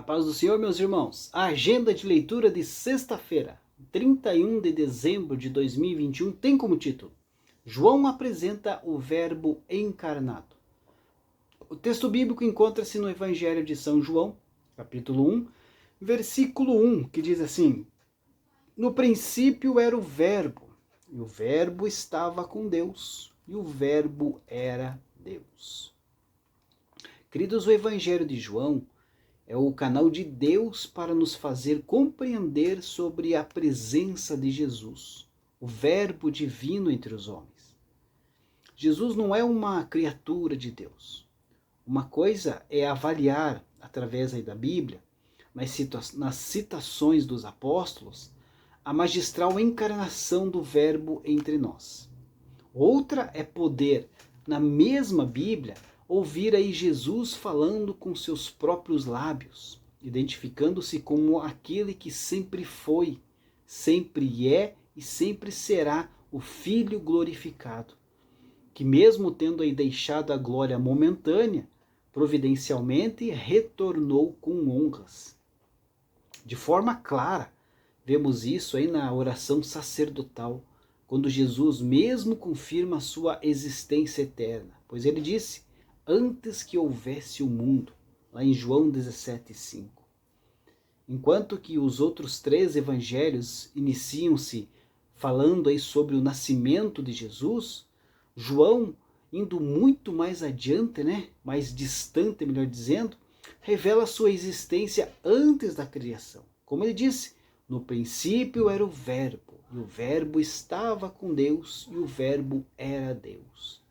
paz do Senhor, meus irmãos. A agenda de leitura de sexta-feira, 31 de dezembro de 2021, tem como título: João apresenta o Verbo encarnado. O texto bíblico encontra-se no Evangelho de São João, capítulo 1, versículo 1, que diz assim: No princípio era o Verbo, e o Verbo estava com Deus, e o Verbo era Deus. Queridos, o Evangelho de João é o canal de Deus para nos fazer compreender sobre a presença de Jesus, o Verbo divino entre os homens. Jesus não é uma criatura de Deus. Uma coisa é avaliar, através da Bíblia, nas citações dos apóstolos, a magistral encarnação do Verbo entre nós. Outra é poder, na mesma Bíblia, ouvir aí Jesus falando com seus próprios lábios, identificando-se como aquele que sempre foi, sempre é e sempre será o Filho glorificado, que mesmo tendo aí deixado a glória momentânea, providencialmente retornou com honras. De forma clara, vemos isso aí na oração sacerdotal, quando Jesus mesmo confirma a sua existência eterna, pois ele disse: antes que houvesse o mundo, lá em João 17,5. Enquanto que os outros três evangelhos iniciam-se falando aí sobre o nascimento de Jesus, João, indo muito mais adiante, mais distante, melhor dizendo, revela sua existência antes da criação. Como ele disse, no princípio era o Verbo, e o Verbo estava com Deus, e o Verbo era Deus.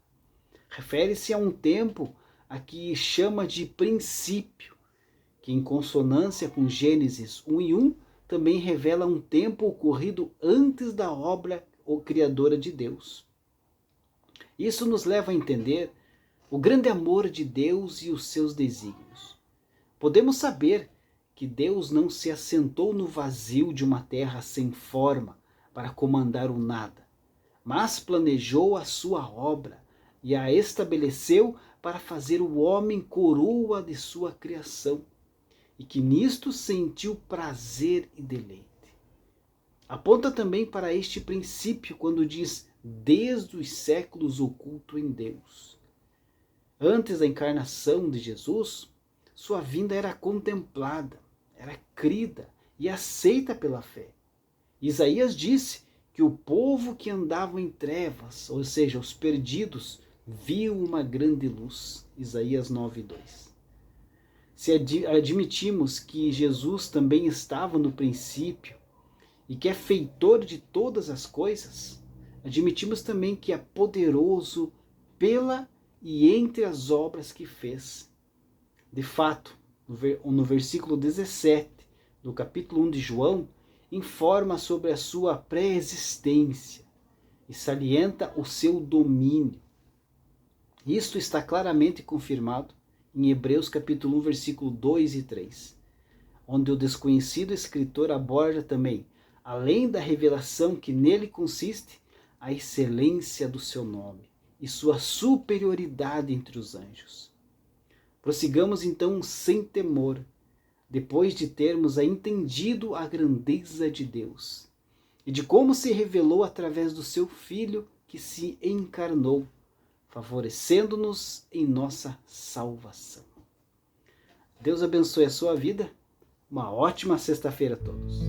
Refere-se a um tempo a que chama de princípio, que em consonância com Gênesis 1:1 também revela um tempo ocorrido antes da obra criadora de Deus. Isso nos leva a entender o grande amor de Deus e os seus desígnios. Podemos saber que Deus não se assentou no vazio de uma terra sem forma para comandar o nada, mas planejou a sua obra e a estabeleceu para fazer o homem coroa de sua criação, e que nisto sentiu prazer e deleite. Aponta também para este princípio quando diz: desde os séculos oculto em Deus. Antes da encarnação de Jesus, sua vinda era contemplada, era crida e aceita pela fé. Isaías disse que o povo que andava em trevas, ou seja, os perdidos, viu uma grande luz. Isaías 9:2. Se admitimos que Jesus também estava no princípio e que é feitor de todas as coisas, admitimos também que é poderoso pela e entre as obras que fez. De fato, no versículo 17 do capítulo 1 de João, informa sobre a sua pré-existência e salienta o seu domínio. Isto está claramente confirmado em Hebreus capítulo 1, versículo 2 e 3, onde o desconhecido escritor aborda também, além da revelação que nele consiste, a excelência do seu nome e sua superioridade entre os anjos. Prossigamos então sem temor, depois de termos entendido a grandeza de Deus e de como se revelou através do seu Filho que se encarnou, favorecendo-nos em nossa salvação. Deus abençoe a sua vida. Uma ótima sexta-feira a todos.